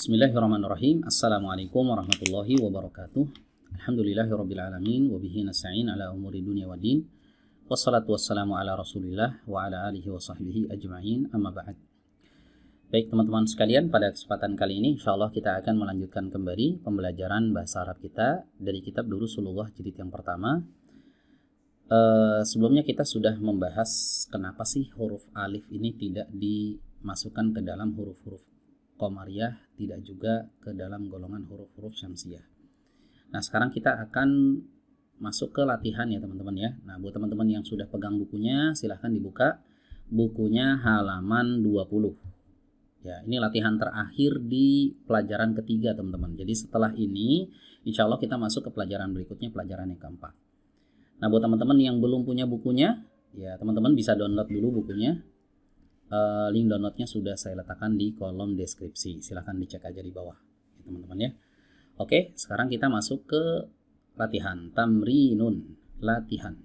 Bismillahirrahmanirrahim. Assalamualaikum warahmatullahi wabarakatuh. Alhamdulillahirrabbilalamin. Wabihi nasta'in ala umuri dunia wa din. Wassalatu wassalamu ala rasulillah wa ala alihi wa sahbihi ajma'in, amma ba'd. Baik teman-teman sekalian, pada kesempatan kali ini insyaallah kita akan melanjutkan kembali pembelajaran bahasa Arab kita dari kitab Durusulullah jilid yang pertama. Sebelumnya kita sudah membahas kenapa sih huruf alif ini tidak dimasukkan ke dalam huruf-huruf Qamariyah, tidak juga ke dalam golongan huruf-huruf Syamsiyah. Nah, sekarang kita akan masuk ke latihan ya teman-teman ya. Nah, buat teman-teman yang sudah pegang bukunya, silahkan dibuka bukunya halaman 20. Ya, ini latihan terakhir di pelajaran ketiga teman-teman. Jadi setelah ini, insya Allah kita masuk ke pelajaran berikutnya, pelajaran yang keempat. Nah, buat teman-teman yang belum punya bukunya, ya teman-teman bisa download dulu bukunya. Link downloadnya sudah saya letakkan di kolom deskripsi. Silahkan dicek aja di bawah ya, teman-teman ya. Oke, sekarang kita masuk ke latihan. Tamrinun, latihan.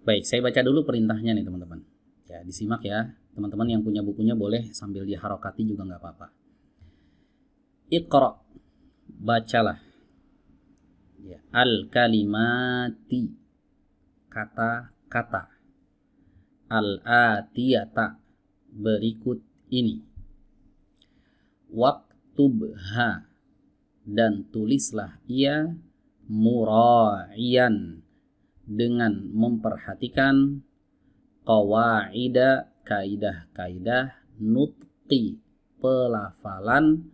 Baik, saya baca dulu perintahnya nih teman-teman. Ya, disimak ya. Teman-teman yang punya bukunya boleh sambil diharokati juga nggak apa-apa. Iqra, bacalah. Ya, al-kalimati, kata-kata. Al-atiyata, berikut ini. Waktubha, dan tulislah ia. Mura'iyan, dengan memperhatikan. Qawaida, kaidah-kaidah. Nutqi, pelafalan.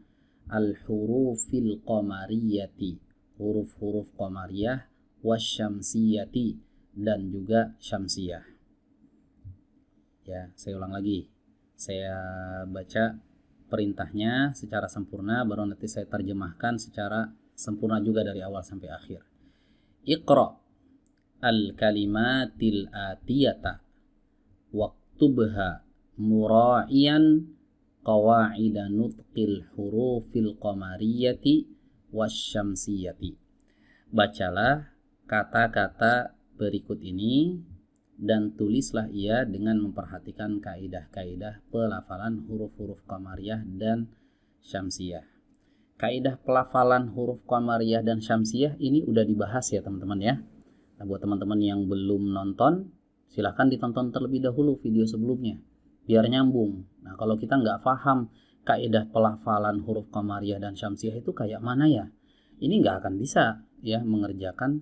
Al-hurufil qamariyati, huruf-huruf qamariyah. Wasyamsiyati, dan juga syamsiyah. Ya, saya ulang lagi. Saya baca perintahnya secara sempurna, baru nanti saya terjemahkan secara sempurna juga dari awal sampai akhir. Iqra al-kalimatil atiyata waktubha mura'iyan qawaida nutqil hurufil qamariyati wasyamsiyati. Bacalah kata-kata berikut ini dan tulislah ia dengan memperhatikan kaidah-kaidah pelafalan huruf-huruf qamariyah dan syamsiyah. Kaidah pelafalan huruf qamariyah dan syamsiyah ini udah dibahas ya teman-teman ya. Nah, buat teman-teman yang belum nonton, silahkan ditonton terlebih dahulu video sebelumnya biar nyambung. Nah, kalau kita nggak paham kaidah pelafalan huruf qamariyah dan syamsiyah itu kayak mana ya, ini nggak akan bisa ya mengerjakan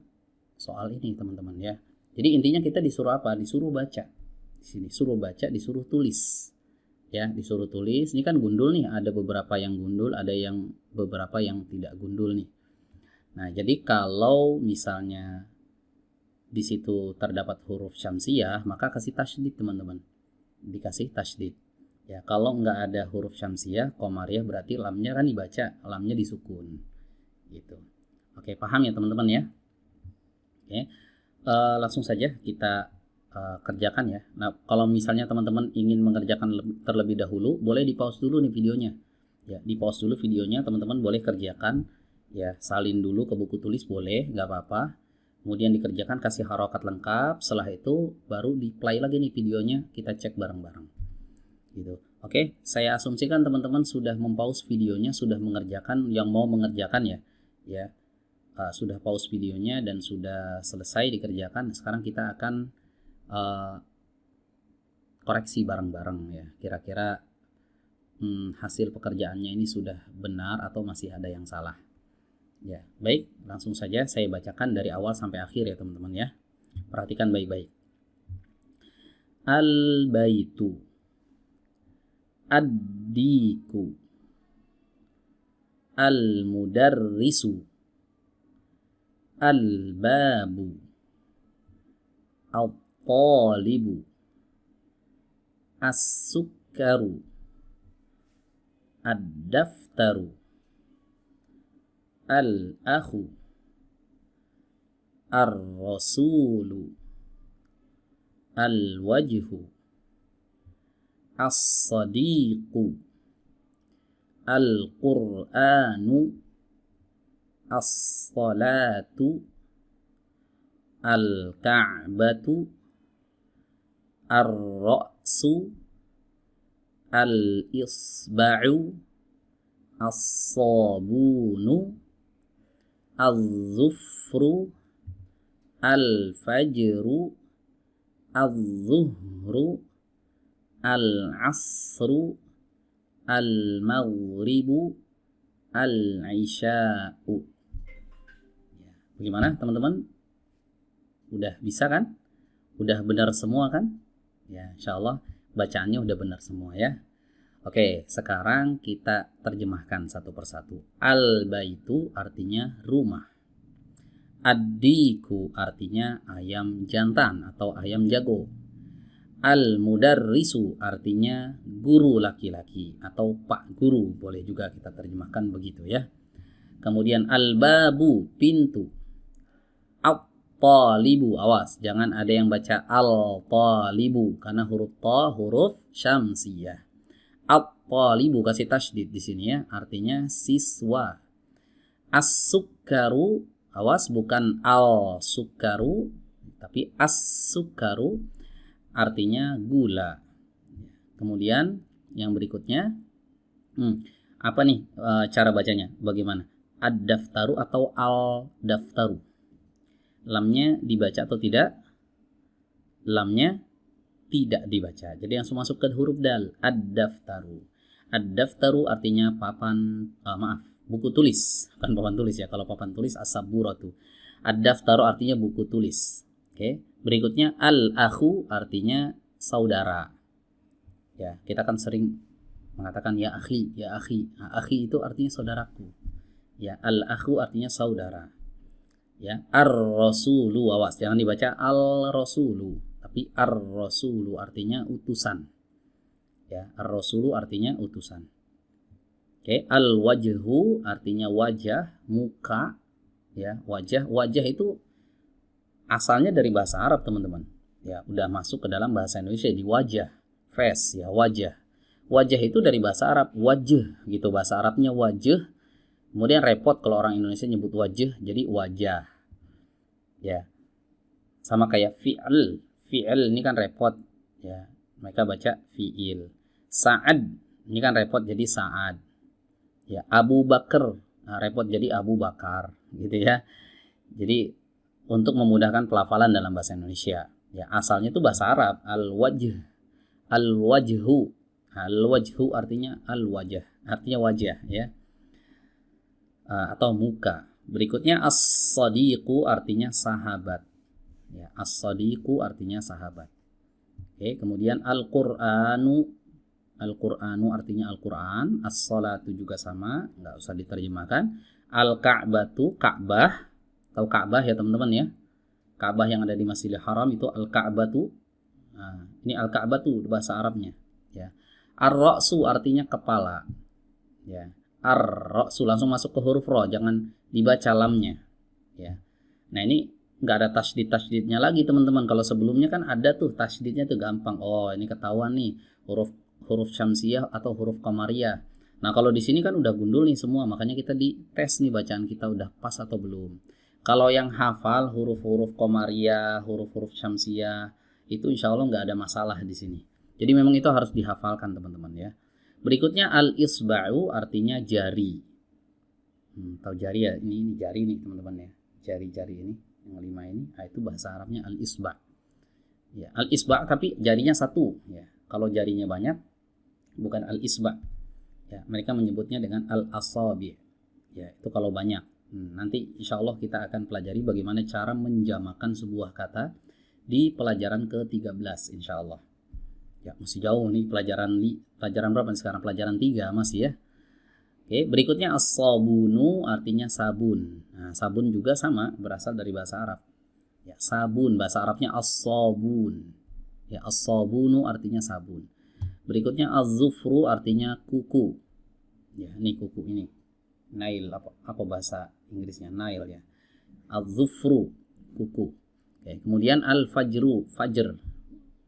soal ini teman-teman ya. Jadi intinya kita disuruh apa? Disuruh baca. Di sini suruh baca, disuruh tulis. Ya, disuruh tulis. Ini kan gundul nih, ada beberapa yang gundul, ada yang beberapa yang tidak gundul nih. Nah, jadi kalau misalnya di situ terdapat huruf syamsiyah, maka kasih tasydid teman-teman. Dikasih tasydid. Ya, kalau nggak ada huruf syamsiyah, qamariyah, berarti lamnya kan dibaca, lamnya disukun. Gitu. Oke, paham ya teman-teman ya? Oke. Langsung saja kita kerjakan ya. Nah, kalau misalnya teman-teman ingin mengerjakan terlebih dahulu, boleh di pause dulu nih videonya. Ya, di pause dulu videonya, teman-teman boleh kerjakan. Ya, salin dulu ke buku tulis boleh, nggak apa-apa. Kemudian dikerjakan, kasih harokat lengkap. Setelah itu baru di play lagi nih videonya, kita cek bareng-bareng. Gitu. Oke, saya asumsikan teman-teman sudah mempause videonya, sudah mengerjakan, yang mau mengerjakan ya. Ya. Sudah pause videonya dan sudah selesai dikerjakan. Sekarang kita akan koreksi bareng-bareng ya. Kira-kira hasil pekerjaannya ini sudah benar atau masih ada yang salah. Ya, baik. Langsung saja saya bacakan dari awal sampai akhir ya teman-teman ya. Perhatikan baik-baik. Al-baitu, ad-diku, al-mudarrisu, al-babu, al-talibu, as-sukkaru, ad-daftaru, al-akhu, ar-rasulu, al-wajhu, as-sadiqu, al-qur'anu, as-salatu, al-ka'batu, ar-ra'su, al-isba'u, as-sabunu, az-zufru, al-fajru, az-zuhru, al-asru, al-maghribu, al-isya'u. Bagaimana teman-teman? Udah bisa kan? Udah benar semua kan? Ya, insyaallah bacaannya udah benar semua ya. Oke, sekarang kita terjemahkan satu persatu. Al-baitu artinya rumah. Ad-diku artinya ayam jantan atau ayam jago. Al-mudarrisu artinya guru laki-laki atau pak guru, boleh juga kita terjemahkan begitu ya. Kemudian al-babu, pintu. At-talibu, awas jangan ada yang baca al-talibu karena huruf ta huruf syamsiyah. At-talibu kasih tasydid di sini ya, artinya siswa. As-sukkaru, awas bukan al-sukkaru tapi as-sukkaru artinya gula. Kemudian yang berikutnya, apa nih cara bacanya? Bagaimana? Ad-daftaru atau al-daftaru? Lamnya dibaca atau tidak? Lamnya tidak dibaca. Jadi langsung masuk ke huruf dal. Ad-daftaru. Ad-daftaru artinya buku tulis. Bukan papan tulis ya. Kalau papan tulis as-saburatu. Ad-daftaru artinya buku tulis. Oke. Berikutnya al-akhu artinya saudara. Ya, kita kan sering mengatakan ya akhi, ya akhi. Nah, akhi itu artinya saudaraku. Ya, al-akhu artinya saudara. Ya, ar-rasulu, awas jangan dibaca al-rasulu, tapi ar-rasulu artinya utusan. Ya, ar-rasulu artinya utusan. Oke, al-wajhu artinya wajah, muka. Ya, wajah. Wajah itu asalnya dari bahasa Arab teman-teman. Ya, udah masuk ke dalam bahasa Indonesia di wajah, face ya, wajah. Wajah itu dari bahasa Arab, wajah gitu, bahasa Arabnya wajah. Kemudian repot kalau orang Indonesia nyebut wajah jadi wajah. Ya. Sama kayak fi'il. Fi'il ini kan repot ya. Mereka baca fi'il. Sa'ad ini kan repot jadi sa'ad. Ya, Abu Bakar, nah, repot jadi Abu Bakar gitu ya. Jadi untuk memudahkan pelafalan dalam bahasa Indonesia. Ya, asalnya itu bahasa Arab, al-wajh. Al-wajhu. Al-wajhu artinya al-wajah, artinya wajah ya. Atau muka. Berikutnya as-sadiqu artinya sahabat. Ya, as-sadiqu artinya sahabat. Oke, kemudian al-Qur'anu. Al-Qur'anu artinya Al-Qur'an. As-salatu juga sama, enggak usah diterjemahkan. Al-Ka'batu, Ka'bah. Tahu Ka'bah ya teman-teman ya. Ka'bah yang ada di Masjidil Haram itu al-Ka'batu. Nah, ini al-Ka'batu bahasa Arabnya ya. Ar-ra'su artinya kepala. Ya. Ar-ra'su langsung masuk ke huruf ra, jangan dibaca lamnya ya. Nah, ini enggak ada tasydid-tasydidnya lagi teman-teman. Kalau sebelumnya kan ada tuh tasydidnya tuh gampang. Oh, ini ketahuan nih huruf syamsiyah atau huruf qamariyah. Nah, kalau di sini kan udah gundul nih semua, makanya kita dites nih bacaan kita udah pas atau belum. Kalau yang hafal huruf-huruf qamariyah, huruf-huruf syamsiyah, itu insya Allah nggak ada masalah di sini. Jadi memang itu harus dihafalkan teman-teman ya. Berikutnya al-isba'u artinya jari. Tahu jari ya? Ini jari nih teman-teman ya. Jari-jari ini, yang 5 ini, itu bahasa Arabnya al-isba'. Ya, al-isba' tapi jarinya satu ya. Kalau jarinya banyak, bukan al-isba'. Ya, mereka menyebutnya dengan al-asabi'. Ya, itu kalau banyak. Nanti insya Allah kita akan pelajari bagaimana cara menjamakan sebuah kata di pelajaran ke-13 insya Allah. Ya, masih jauh nih pelajaran berapa sekarang? Pelajaran 3 masih ya. Oke, berikutnya as-sabunu artinya sabun. Nah, sabun juga sama, berasal dari bahasa Arab. Ya, sabun, bahasa Arabnya as-sabun. Ya, as-sabunu artinya sabun. Berikutnya az-zufru artinya kuku. Ya, ini kuku ini. Nail apa bahasa Inggrisnya? Nail ya. Az-zufru kuku. Oke, kemudian al-fajru, fajr,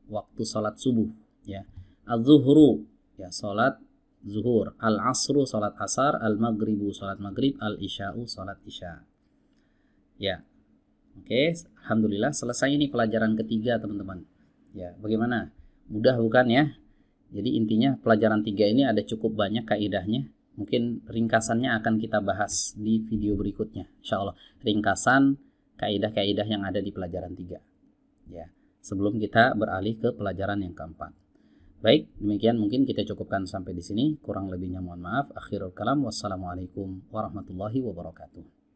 waktu salat subuh ya. Az-zuhru ya, salat zuhur. Al-asru salat asar, al-maghribu salat maghrib, al-isya'u salat isya. Ya. Oke, alhamdulillah selesai ini pelajaran ketiga teman-teman. Ya, bagaimana? Mudah bukan ya? Jadi intinya pelajaran 3 ini ada cukup banyak kaidahnya Mungkin ringkasannya akan kita bahas di video berikutnya, insya Allah. Ringkasan kaidah-kaidah yang ada di pelajaran 3. Ya, sebelum kita beralih ke pelajaran yang keempat. Baik, demikian mungkin kita cukupkan sampai di sini. Kurang lebihnya mohon maaf. Akhirul kalam. Wassalamualaikum warahmatullahi wabarakatuh.